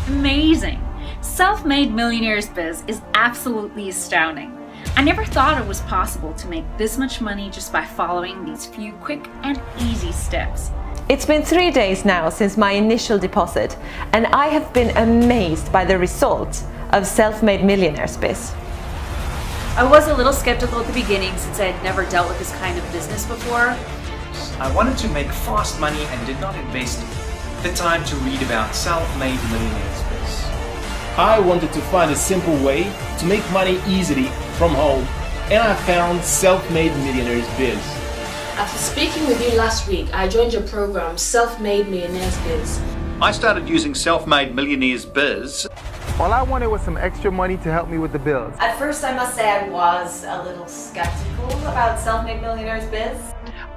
Amazing! Self Made Millionaires biz is absolutely astounding. I never thought it was possible to make this much money just by following these few quick and easy steps. It's been 3 days now since my initial deposit, and I have been amazed by the results of Self Made Millionaires biz. I was a little skeptical at the beginning since I had never dealt with this kind of business before. I wanted to make fast money and did not invest the time to read about Self-Made Millionaires biz. I wanted to find a simple way to make money easily from home, and I found Self Made Millionaires biz. After speaking with you last week, I joined your program, Self Made Millionaires biz. I started using Self-Made Millionaires biz. All I wanted was some extra money to help me with the bills. At first, I must say I was a little skeptical about Self Made Millionaires biz.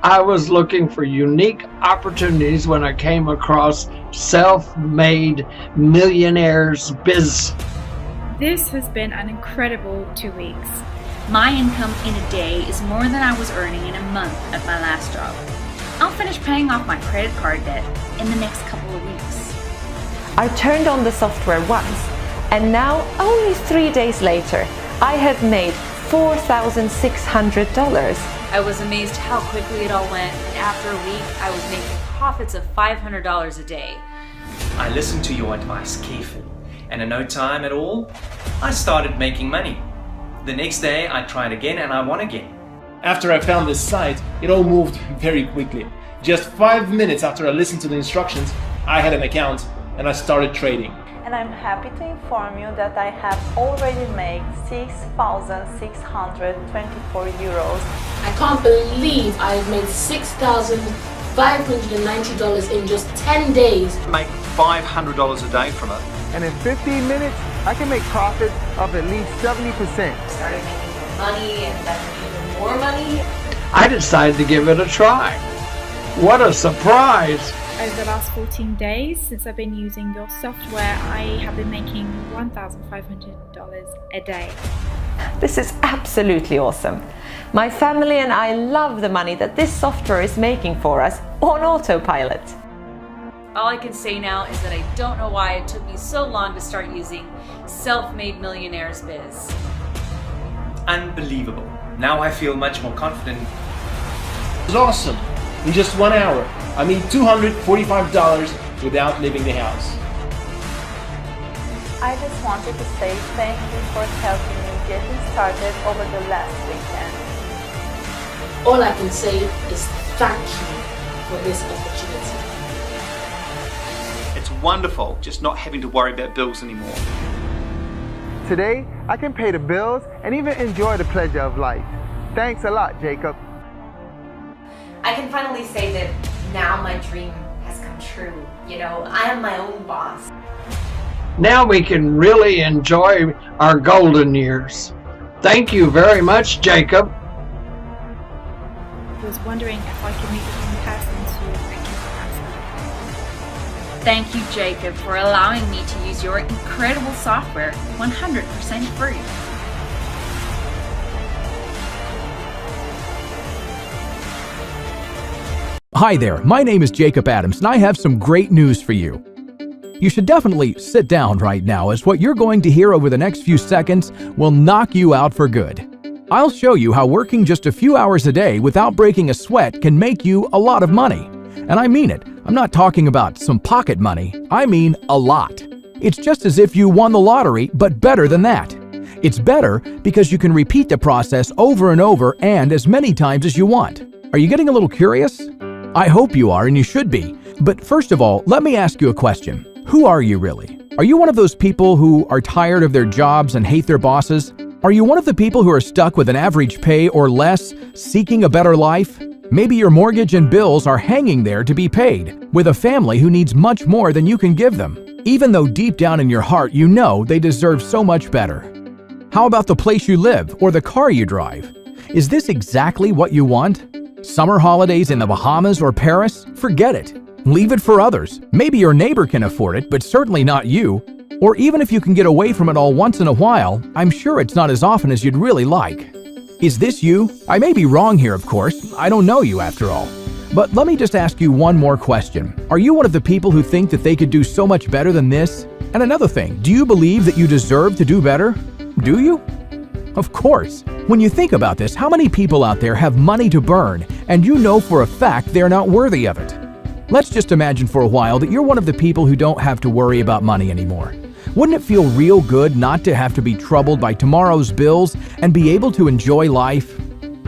I was looking for unique opportunities when I came across Self Made Millionaires biz. This has been an incredible 2 weeks. My income in a day is more than I was earning in a month at my last job. I'll finish paying off my credit card debt in the next couple of weeks. I turned on the software once, and now, only 3 days later, I have made $4,600. I was amazed how quickly it all went, and after a week, I was making profits of $500 a day. I listened to your advice carefully, and in no time at all, I started making money. The next day, I tried again and I won again. After I found this site, it all moved very quickly. Just 5 minutes after I listened to the instructions, I had an account and I started trading. And I'm happy to inform you that I have already made 6,624 euros. I can't believe I've made $6,590 in just 10 days. Make $500 a day from it. And in 15 minutes, I can make profits of at least 70%. Started making more money and then even more money. I decided to give it a try. What a surprise! Over the last 14 days since I've been using your software, I have been making $1,500 a day. This is absolutely awesome. My family and I love the money that this software is making for us on autopilot. All I can say now is that I don't know why it took me so long to start using Self Made Millionaires biz. Unbelievable. Now I feel much more confident. It was awesome. In just 1 hour, I made $245 without leaving the house. I just wanted to say thank you for helping me getting started over the last weekend. All I can say is thank you for this opportunity. It's wonderful just not having to worry about bills anymore. Today, I can pay the bills and even enjoy the pleasure of life. Thanks a lot, Jacob. I can finally say that now my dream has come true. You know, I am my own boss. Now we can really enjoy our golden years. Thank you very much, Jacob. I was wondering if I could meet with you in person to thank you for that. Thank you, Jacob, for allowing me to use your incredible software 100% free. Hi there, my name is Jacob Adams, and I have some great news for you. You should definitely sit down right now, as what you're going to hear over the next few seconds will knock you out for good. I'll show you how working just a few hours a day without breaking a sweat can make you a lot of money. And I mean it. I'm not talking about some pocket money. I mean a lot. It's just as if you won the lottery, but better than that. It's better because you can repeat the process over and over and as many times as you want. Are you getting a little curious? I hope you are, and you should be. But first of all, let me ask you a question. Who are you really? Are you one of those people who are tired of their jobs and hate their bosses? Are you one of the people who are stuck with an average pay or less, seeking a better life? Maybe your mortgage and bills are hanging there to be paid, with a family who needs much more than you can give them, even though deep down in your heart you know they deserve so much better. How about the place you live or the car you drive? Is this exactly what you want? Summer holidays in the Bahamas or Paris? Forget it. Leave it for others. Maybe your neighbor can afford it, but certainly not you. Or even if you can get away from it all once in a while, I'm sure it's not as often as you'd really like. Is this you? I may be wrong here, of course. I don't know you after all. But let me just ask you one more question. Are you one of the people who think that they could do so much better than this? And another thing, do you believe that you deserve to do better? Do you? Of course. When you think about this, how many people out there have money to burn and you know for a fact they're not worthy of it? Let's just imagine for a while that you're one of the people who don't have to worry about money anymore. Wouldn't it feel real good not to have to be troubled by tomorrow's bills and be able to enjoy life?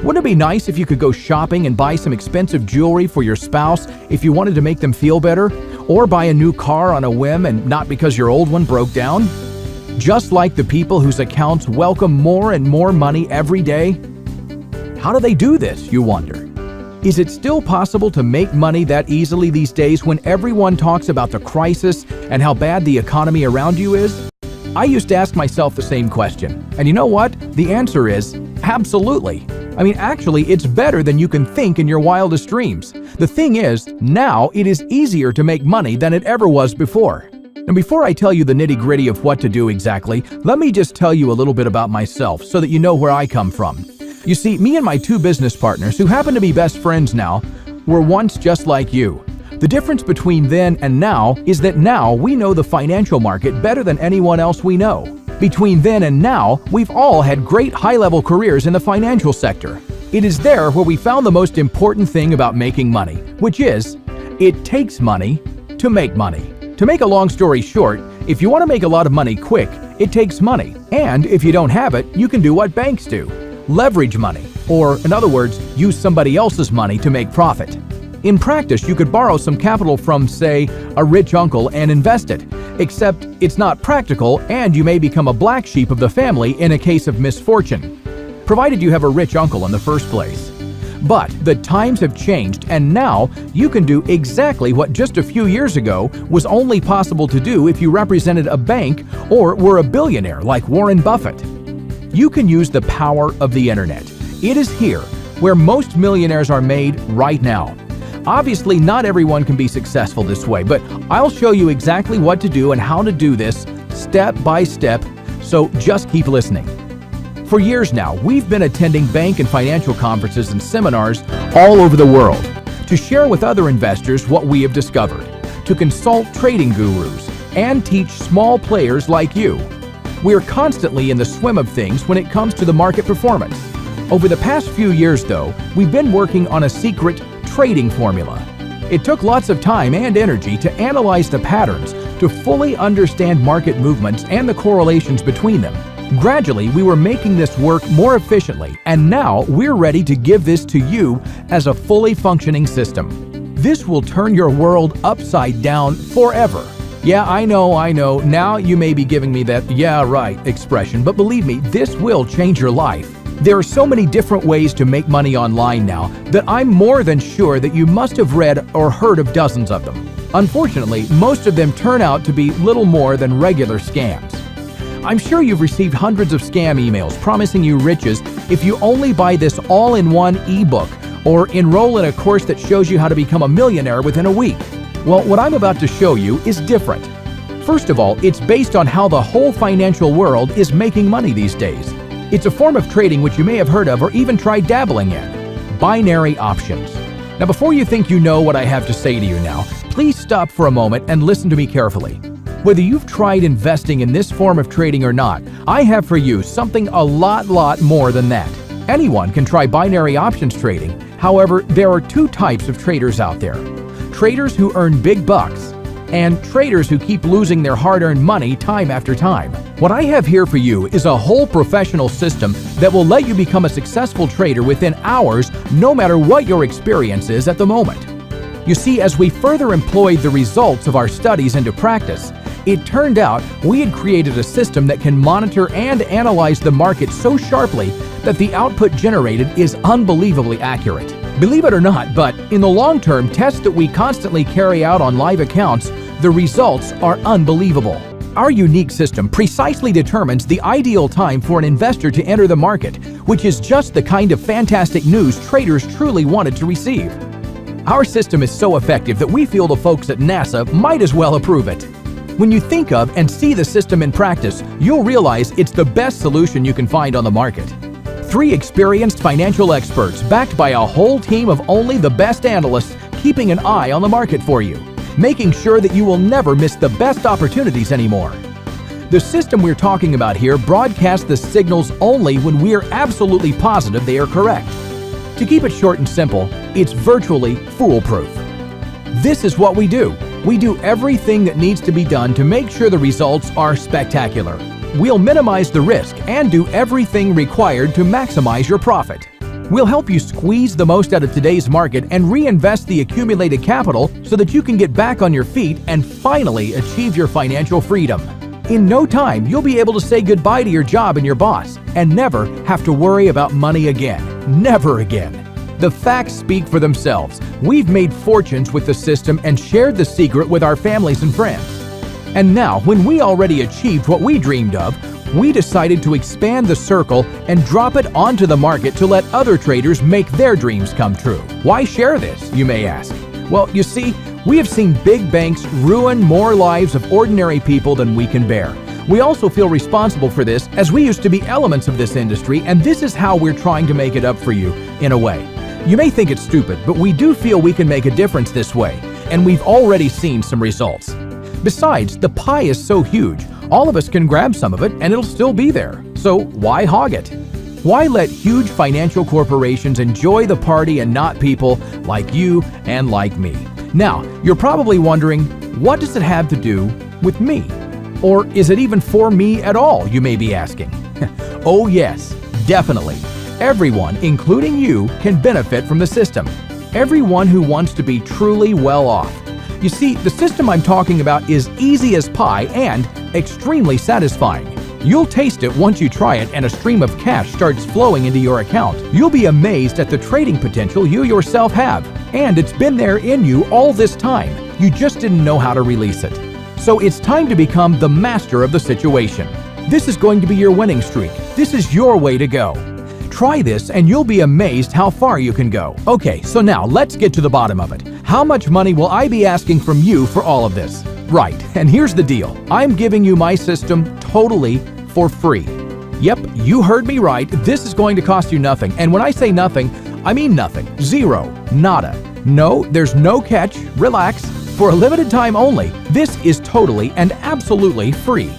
Wouldn't it be nice if you could go shopping and buy some expensive jewelry for your spouse if you wanted to make them feel better? Or buy a new car on a whim and not because your old one broke down? Just like the people whose accounts welcome more and more money every day? How do they do this, you wonder? Is it still possible to make money that easily these days when everyone talks about the crisis and how bad the economy around you is? I used to ask myself the same question. And you know what? The answer is absolutely. I mean, actually, it's better than you can think in your wildest dreams. The thing is, now it is easier to make money than it ever was before. And before I tell you the nitty-gritty of what to do exactly, let me just tell you a little bit about myself so that you know where I come from. You see, me and my two business partners, who happen to be best friends now, were once just like you. The difference between then and now is that now we know the financial market better than anyone else we know. Between then and now, we've all had great high-level careers in the financial sector. It is there where we found the most important thing about making money, which is, it takes money to make money. To make a long story short, if you want to make a lot of money quick, it takes money. And if you don't have it, you can do what banks do. Leverage money, or in other words, use somebody else's money to make profit. In practice, you could borrow some capital from, say, a rich uncle and invest it, except it's not practical and you may become a black sheep of the family in a case of misfortune, provided you have a rich uncle in the first place. But the times have changed and now you can do exactly what just a few years ago was only possible to do if you represented a bank or were a billionaire like Warren Buffett. You can use the power of the internet. It is here where most millionaires are made right now. Obviously, not everyone can be successful this way, but I'll show you exactly what to do and how to do this step by step, so just keep listening. For years now, we've been attending bank and financial conferences and seminars all over the world to share with other investors what we have discovered, to consult trading gurus, and teach small players like you. We're constantly in the swim of things when it comes to the market performance. Over the past few years, though, we've been working on a secret trading formula. It took lots of time and energy to analyze the patterns, to fully understand market movements and the correlations between them. Gradually, we were making this work more efficiently, and now we're ready to give this to you as a fully functioning system. This will turn your world upside down forever. Yeah, I know, now you may be giving me that "yeah, right" expression, but believe me, this will change your life. There are so many different ways to make money online now that I'm more than sure that you must have read or heard of dozens of them. Unfortunately, most of them turn out to be little more than regular scams. I'm sure you've received hundreds of scam emails promising you riches if you only buy this all-in-one ebook or enroll in a course that shows you how to become a millionaire within a week. Well, what I'm about to show you is different. First of all, it's based on how the whole financial world is making money these days. It's a form of trading which you may have heard of or even tried dabbling in. Binary options. Now, before you think you know what I have to say to you now, please stop for a moment and listen to me carefully. Whether you've tried investing in this form of trading or not, I have for you something a lot more than that. Anyone can try binary options trading. However, there are two types of traders out there. Traders who earn big bucks, and traders who keep losing their hard-earned money time after time. What I have here for you is a whole professional system that will let you become a successful trader within hours, no matter what your experience is at the moment. You see, as we further employed the results of our studies into practice, it turned out we had created a system that can monitor and analyze the market so sharply that the output generated is unbelievably accurate. Believe it or not, but in the long-term tests that we constantly carry out on live accounts, the results are unbelievable. Our unique system precisely determines the ideal time for an investor to enter the market, which is just the kind of fantastic news traders truly wanted to receive. Our system is so effective that we feel the folks at NASA might as well approve it. When you think of and see the system in practice, you'll realize it's the best solution you can find on the market. 3 experienced financial experts backed by a whole team of only the best analysts keeping an eye on the market for you, making sure that you will never miss the best opportunities anymore. The system we're talking about here broadcasts the signals only when we are absolutely positive they are correct. To keep it short and simple, it's virtually foolproof. This is what we do. We do everything that needs to be done to make sure the results are spectacular. We'll minimize the risk and do everything required to maximize your profit. We'll help you squeeze the most out of today's market and reinvest the accumulated capital so that you can get back on your feet and finally achieve your financial freedom. In no time, you'll be able to say goodbye to your job and your boss and never have to worry about money again. Never again. The facts speak for themselves. We've made fortunes with the system and shared the secret with our families and friends. And now, when we already achieved what we dreamed of, we decided to expand the circle and drop it onto the market to let other traders make their dreams come true. Why share this, you may ask? Well, you see, we have seen big banks ruin more lives of ordinary people than we can bear. We also feel responsible for this as we used to be elements of this industry, and this is how we're trying to make it up for you, in a way. You may think it's stupid, but we do feel we can make a difference this way, and we've already seen some results. Besides, the pie is so huge, all of us can grab some of it and it'll still be there. So why hog it? Why let huge financial corporations enjoy the party and not people like you and like me? Now, you're probably wondering, what does it have to do with me? Or is it even for me at all, you may be asking? Oh yes, definitely. Everyone, including you, can benefit from the system. Everyone who wants to be truly well off. You see, the system I'm talking about is easy as pie and extremely satisfying. You'll taste it once you try it and a stream of cash starts flowing into your account. You'll be amazed at the trading potential you yourself have. And it's been there in you all this time. You just didn't know how to release it. So it's time to become the master of the situation. This is going to be your winning streak. This is your way to go. Try this and you'll be amazed how far you can go. Okay, so now let's get to the bottom of it. How much money will I be asking from you for all of this? Right, and here's the deal. I'm giving you my system totally for free. Yep, you heard me right. This is going to cost you nothing. And when I say nothing, I mean nothing. Zero. Nada. No, there's no catch. Relax. For a limited time only, this is totally and absolutely free.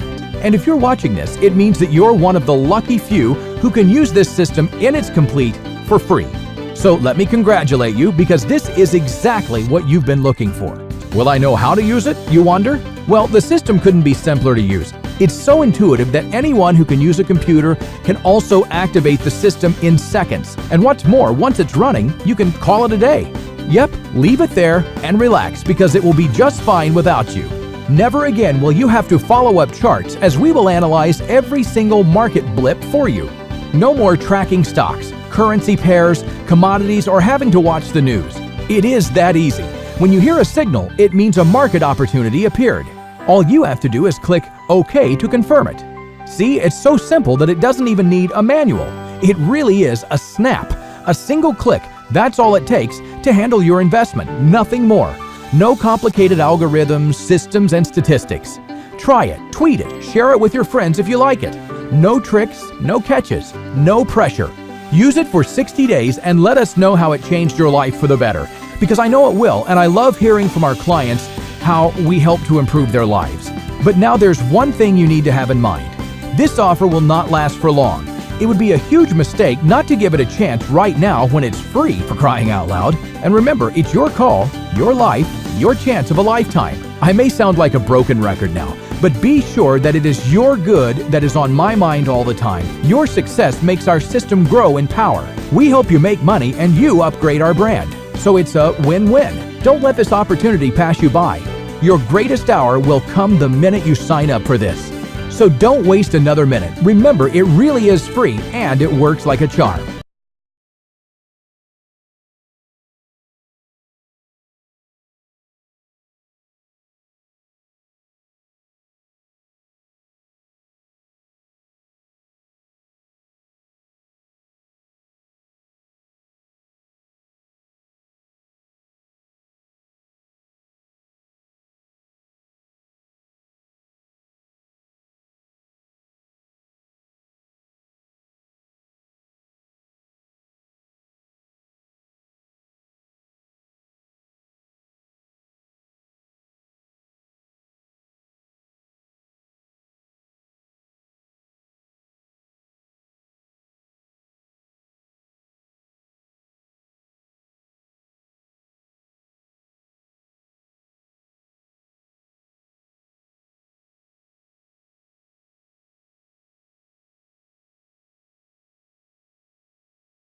And if you're watching this, it means that you're one of the lucky few who can use this system in its complete for free. So let me congratulate you because this is exactly what you've been looking for. Will I know how to use it, you wonder? Well, the system couldn't be simpler to use. It's so intuitive that anyone who can use a computer can also activate the system in seconds. And what's more, once it's running, you can call it a day. Yep, leave it there and relax because it will be just fine without you. Never again will you have to follow up charts as we will analyze every single market blip for you. No more tracking stocks, currency pairs, commodities, or having to watch the news. It is that easy. When you hear a signal, it means a market opportunity appeared. All you have to do is click OK to confirm it. See, it's so simple that it doesn't even need a manual. It really is a snap, a single click. That's all it takes to handle your investment, nothing more. No complicated algorithms, systems, and statistics. Try it, tweet it, share it with your friends if you like it. No tricks, no catches, no pressure. Use it for 60 days and let us know how it changed your life for the better. Because I know it will, and I love hearing from our clients how we help to improve their lives. But now there's one thing you need to have in mind. This offer will not last for long. It would be a huge mistake not to give it a chance right now when it's free, for crying out loud. And remember, it's your call, your life, your chance of a lifetime. I may sound like a broken record now, but be sure that it is your good that is on my mind all the time. Your success makes our system grow in power. We help you make money and you upgrade our brand. So it's a win-win. Don't let this opportunity pass you by. Your greatest hour will come the minute you sign up for this. So don't waste another minute. Remember, it really is free and it works like a charm.